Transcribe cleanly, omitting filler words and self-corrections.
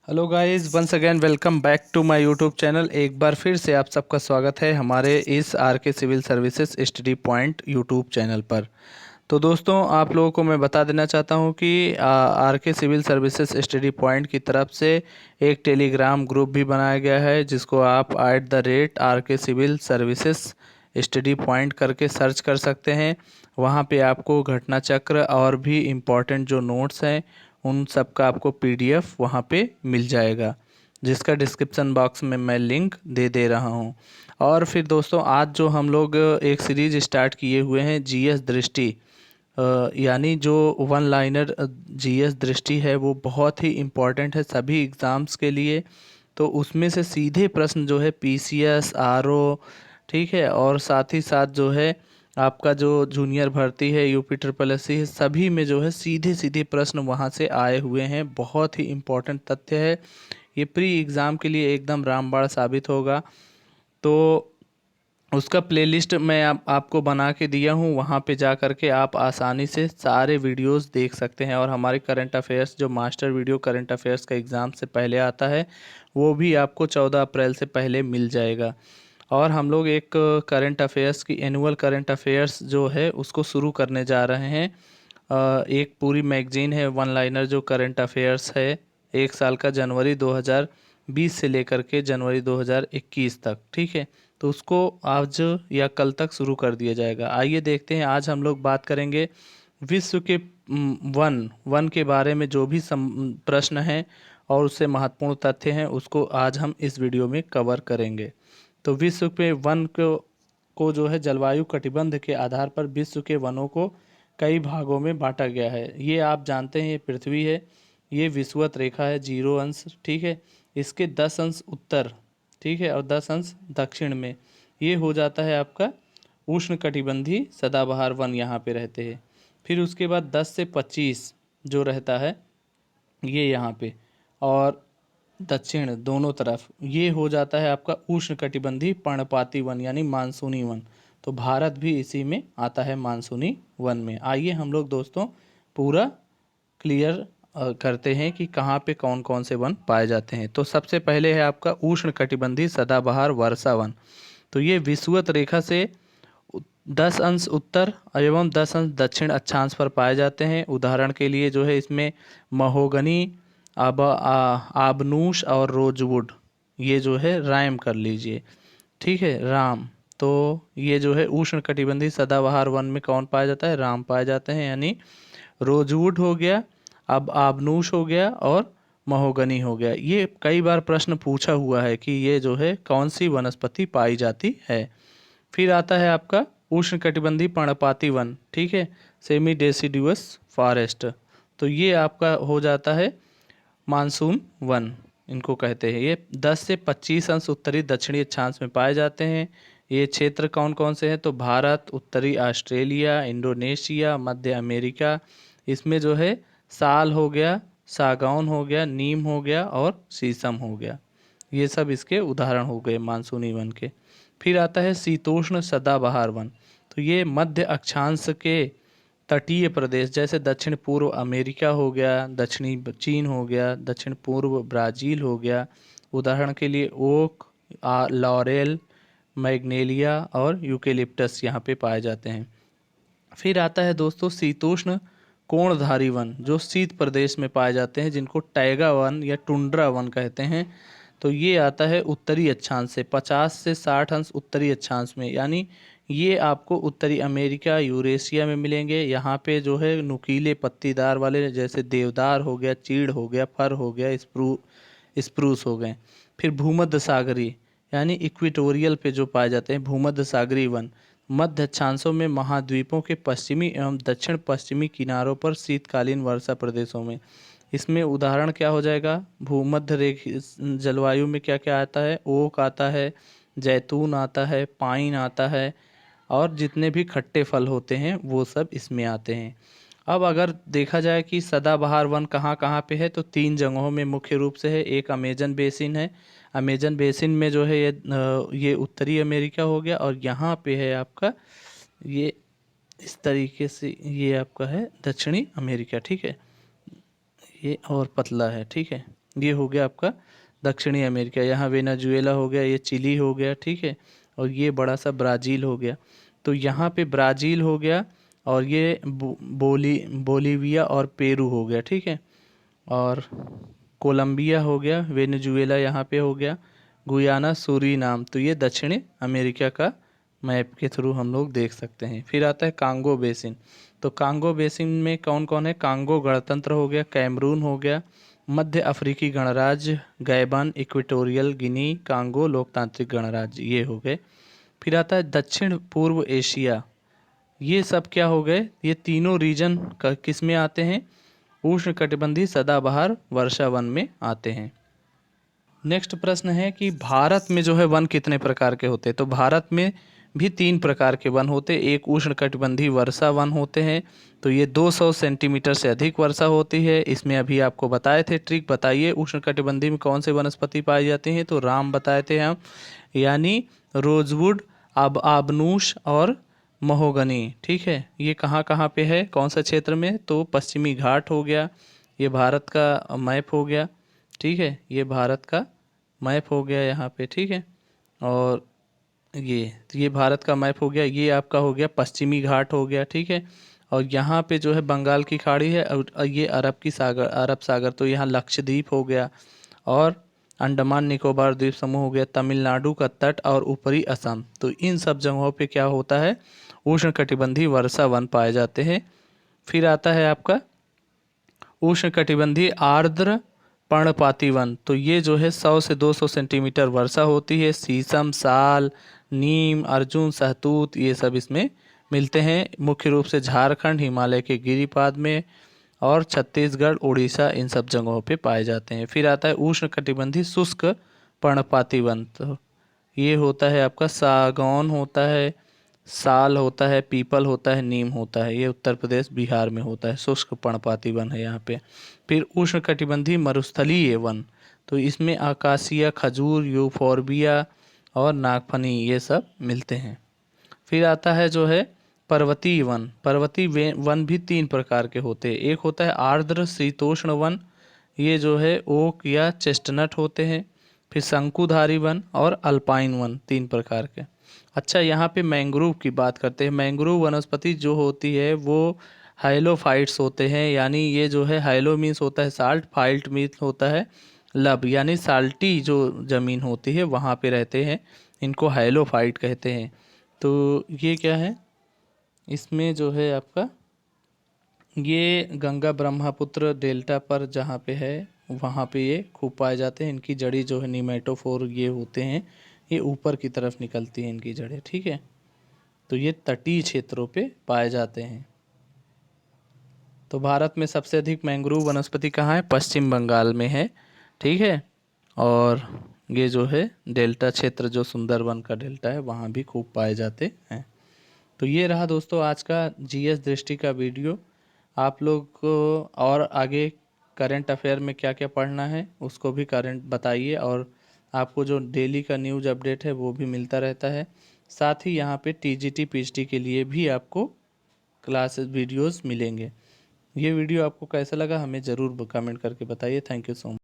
Hello guys, once again welcome back to my YouTube channel. एक बार फिर से आप सबका स्वागत है हमारे इस R K civil services study point YouTube channel पर। तो दोस्तों, आप लोगों को मैं बता देना चाहता हूं कि are K civil services study point की तरफ से एक टेलीग्राम ग्रुप भी बनाया गया है, जिसको आप @are K civil services study point करके सर्च कर सकते हैं। वहां पे आपको घटना चक्र और भी इम्पोर्टेंट जो नोट्स हैं उन सब का आपको पीडीएफ वहाँ पे मिल जाएगा, जिसका डिस्क्रिप्शन बॉक्स में मैं लिंक दे रहा हूँ। और फिर दोस्तों, आज जो हम लोग एक सीरीज स्टार्ट किए हुए हैं जीएस दृष्टि, यानी जो वन लाइनर जीएस दृष्टि है, वो बहुत ही इम्पोर्टेंट है सभी एग्ज़ाम्स के लिए। तो उसमें से सीधे प्रश्न जो है पीसीएस, आरओ, ठीक है, और साथ ही साथ जो है आपका जो जूनियर भर्ती है, यूपी ट्रिपल एससी है, सभी में जो है सीधे सीधे प्रश्न वहाँ से आए हुए हैं। बहुत ही इम्पोर्टेंट तथ्य है ये, प्री एग्ज़ाम के लिए एकदम रामबाण साबित होगा। तो उसका प्लेलिस्ट मैं आपको बना के दिया हूँ, वहाँ पे जा कर के आप आसानी से सारे वीडियोस देख सकते हैं। और हमारे करंट अफेयर्स जो मास्टर वीडियो करंट अफेयर्स का एग्ज़ाम से पहले आता है, वो भी आपको 14 अप्रैल से पहले मिल जाएगा। और हम लोग एक करंट अफेयर्स की एनुअल करंट अफेयर्स जो है उसको शुरू करने जा रहे हैं। एक पूरी मैगजीन है वन लाइनर जो करंट अफेयर्स है, एक साल का, जनवरी 2020 से लेकर के जनवरी 2021 तक, ठीक है। तो उसको आज या कल तक शुरू कर दिया जाएगा। आइए देखते हैं, आज हम लोग बात करेंगे विश्व के वन वन के बारे में जो भी प्रश्न हैं और उससे महत्वपूर्ण तथ्य हैं, उसको आज हम इस वीडियो में कवर करेंगे। तो विश्व के वन को जो है जलवायु कटिबंध के आधार पर विश्व के वनों को कई भागों में बांटा गया है। ये आप जानते हैं, ये पृथ्वी है, ये विषुवत रेखा है 0 अंश, ठीक है। इसके 10 अंश उत्तर, ठीक है, और 10 अंश दक्षिण में ये हो जाता है आपका उष्णकटिबंधीय सदाबहार वन, यहाँ पे रहते हैं। फिर उसके बाद 10 से 25 जो रहता है ये यहाँ पे, और दक्षिण दोनों तरफ ये हो जाता है आपका उष्णकटिबंधीय पर्णपाती वन यानी मानसूनी वन। तो भारत भी इसी में आता है, मानसूनी वन में। आइए हम लोग दोस्तों पूरा क्लियर करते हैं कि कहाँ पे कौन कौन से वन पाए जाते हैं। तो सबसे पहले है आपका उष्णकटिबंधीय सदाबहार वर्षा वन। तो ये विषुवत रेखा से 10 अंश उत्तर एवं 10 अंश दक्षिण अक्षांश पर पाए जाते हैं। उदाहरण के लिए जो है इसमें महोगनी, आबनूस और रोजवुड, ये जो है राम कर लीजिए, ठीक है, राम। तो ये जो है उष्णकटिबंधीय सदाबहार वन में कौन पाया जाता है, राम पाए जाते हैं, यानी रोजवुड हो गया, अब आबनूस हो गया और महोगनी हो गया। ये कई बार प्रश्न पूछा हुआ है कि ये जो है कौन सी वनस्पति पाई जाती है। फिर आता है आपका उष्णकटिबंधीय पर्णपाती वन, ठीक है, सेमी डेसिडुअस फॉरेस्ट। तो ये आपका हो जाता है मानसून वन, इनको कहते हैं। ये 10 से 25 अंश उत्तरी दक्षिणी अक्षांश में पाए जाते हैं। ये क्षेत्र कौन कौन से हैं, तो भारत, उत्तरी ऑस्ट्रेलिया, इंडोनेशिया, मध्य अमेरिका। इसमें जो है साल हो गया, सागौन हो गया, नीम हो गया और शीशम हो गया। ये सब इसके उदाहरण हो गए मानसूनी वन के। फिर आता है शीतोष्ण सदाबहार वन। तो ये मध्य अक्षांश के तटीय प्रदेश, जैसे दक्षिण पूर्व अमेरिका हो गया, दक्षिणी चीन हो गया, दक्षिण पूर्व ब्राज़ील हो गया। उदाहरण के लिए ओक, लॉरेल, मैग्नेलिया और यूकेलिप्टस यहाँ पे पाए जाते हैं। फिर आता है दोस्तों शीतोष्ण कोणधारी वन, जो शीत प्रदेश में पाए जाते हैं, जिनको टैगा वन या टुंड्रा वन कहते हैं। तो ये आता है उत्तरी अक्षांश से 50 से 60 अंश उत्तरी अक्षांश में, यानी ये आपको उत्तरी अमेरिका, यूरेशिया में मिलेंगे। यहाँ पे जो है नुकीले पत्तीदार वाले, जैसे देवदार हो गया, चीड़ हो गया, फर हो गया, स्प्रूस हो गए। फिर भूमध्य सागरी यानी इक्वेटोरियल पे जो पाए जाते हैं भूमध्य सागरी वन, मध्य अक्षांशों में, महाद्वीपों के पश्चिमी एवं दक्षिण पश्चिमी किनारों पर, शीतकालीन वर्षा प्रदेशों में। इसमें उदाहरण क्या हो जाएगा, भूमध्य रेख जलवायु में क्या क्या आता है, ओक आता है, जैतून आता है, पाइन आता है, और जितने भी खट्टे फल होते हैं वो सब इसमें आते हैं। अब अगर देखा जाए कि सदाबहार वन कहाँ कहाँ पे है, तो 3 जगहों में मुख्य रूप से है। एक अमेजन बेसिन है, अमेजन बेसिन में जो है ये उत्तरी अमेरिका हो गया, और यहाँ पे है आपका ये इस तरीके से, ये आपका है दक्षिणी अमेरिका, ठीक है, ये और पतला है, ठीक है। ये हो गया आपका दक्षिणी अमेरिका। यहाँ वेनेजुएला हो गया, ये चिली हो गया, ठीक है, और ये बड़ा सा ब्राज़ील हो गया। तो यहाँ पे ब्राज़ील हो गया, और ये बोलीविया और पेरू हो गया, ठीक है, और कोलंबिया हो गया, वेनेजुएला यहाँ पे हो गया, गुयाना, सूरीनाम। तो ये दक्षिणी अमेरिका का मैप के थ्रू हम लोग देख सकते हैं। फिर आता है कांगो बेसिन। तो कांगो बेसिन में कौन कौन है? कांगो गणतंत्र हो गया, कैमरून हो गया, मध्य अफ्रीकी गणराज्य, गैबन, इक्वेटोरियल गिनी, कांगो लोकतांत्रिक गणराज्य, ये हो गए। फिर आता है दक्षिण पूर्व एशिया। ये सब क्या हो गए? ये तीनों रीजन किस में आते हैं? उष्णकटिबंधीय सदाबहार वर्षा वन में आते हैं। नेक्स्ट प्रश्न है कि भारत में जो है वन कितने प्रकार के होते हैं? तो भारत में भी 3 प्रकार के वन होते हैं। एक उष्णकटिबंधीय वर्षा वन होते हैं, तो ये 200 सेंटीमीटर से अधिक वर्षा होती है। इसमें अभी आपको बताए थे ट्रिक, बताइए उष्णकटिबंधीय में कौन से वनस्पति पाई जाती हैं? तो राम बताए थे हम, यानी रोजवुड, आबनूस और महोगनी, ठीक है। ये कहाँ कहाँ पे है, कौन सा क्षेत्र में? तो पश्चिमी घाट हो गया, ये भारत का मैप हो गया, ठीक है, ये भारत का मैप हो गया यहाँ पे, ठीक है। और ये भारत का मैप हो गया, ये आपका हो गया पश्चिमी घाट हो गया, ठीक है। और यहाँ पे जो है बंगाल की खाड़ी है, और ये अरब सागर, तो यहाँ लक्षद्वीप हो गया, और अंडमान निकोबार द्वीप समूह हो गया, तमिलनाडु का तट और ऊपरी असम। तो इन सब जगहों पे क्या होता है? उष्णकटिबंधीय वर्षा वन पाए जाते हैं। फिर आता है आपका उष्णकटिबंधीय आर्द्र पर्णपाती वन। तो ये जो है 100 से 200 सेंटीमीटर वर्षा होती है। शीशम, साल, नीम, अर्जुन, सहतूत, ये सब इसमें मिलते हैं। मुख्य रूप से झारखंड, हिमालय के गिरिपाद में, और छत्तीसगढ़, उड़ीसा, इन सब जगहों पे पाए जाते हैं। फिर आता है उष्णकटिबंधीय शुष्क पर्णपाती वन। तो ये होता है आपका सागौन होता है, साल होता है, पीपल होता है, नीम होता है। ये उत्तर प्रदेश, बिहार में होता है, शुष्क पर्णपाती वन है यहाँ पे। फिर उष्णकटिबंधीय मरुस्थलीय वन, तो इसमें आकाशिया, खजूर, यूफोर्बिया और नागफनी, ये सब मिलते हैं। फिर आता है जो है पर्वतीय वन। वन भी 3 प्रकार के होते हैं। एक होता है आर्द्र शीतोष्ण वन, ये जो है ओक या चेस्टनट होते हैं। फिर शंकुधारी वन और अल्पाइन वन, 3 प्रकार के। अच्छा, यहाँ पे मैंग्रोव की बात करते हैं। मैंग्रोव वनस्पति जो होती है वो हाइलोफाइट्स होते हैं, यानी ये जो है हाइलो मीन्स होता है साल्ट, फाइल्ट मीन्स होता है लब, यानी साल्टी जो ज़मीन होती है वहाँ पे रहते हैं, इनको हाइलोफाइट कहते हैं। तो ये क्या है, इसमें जो है आपका ये गंगा ब्रह्मपुत्र डेल्टा पर जहाँ पे है वहाँ पे ये खूब पाए जाते हैं। इनकी जड़ी जो है निमेटोफोर ये होते हैं, ये ऊपर की तरफ निकलती हैं इनकी जड़ें, ठीक है। तो ये तटीय क्षेत्रों पे पाए जाते हैं। तो भारत में सबसे अधिक मैंग्रोव वनस्पति कहाँ है? पश्चिम बंगाल में है, ठीक है। और ये जो है डेल्टा क्षेत्र, जो सुंदरवन का डेल्टा है, वहाँ भी खूब पाए जाते हैं। तो ये रहा दोस्तों आज का जीएस दृष्टि का वीडियो। आप लोग को और आगे करंट अफेयर में क्या क्या पढ़ना है उसको भी करंट बताइए, और आपको जो डेली का न्यूज़ अपडेट है वो भी मिलता रहता है। साथ ही यहाँ पे टीजीटी पीएचडी के लिए भी आपको क्लासेस वीडियोस मिलेंगे। ये वीडियो आपको कैसा लगा हमें ज़रूर कमेंट करके बताइए। Thank you so much.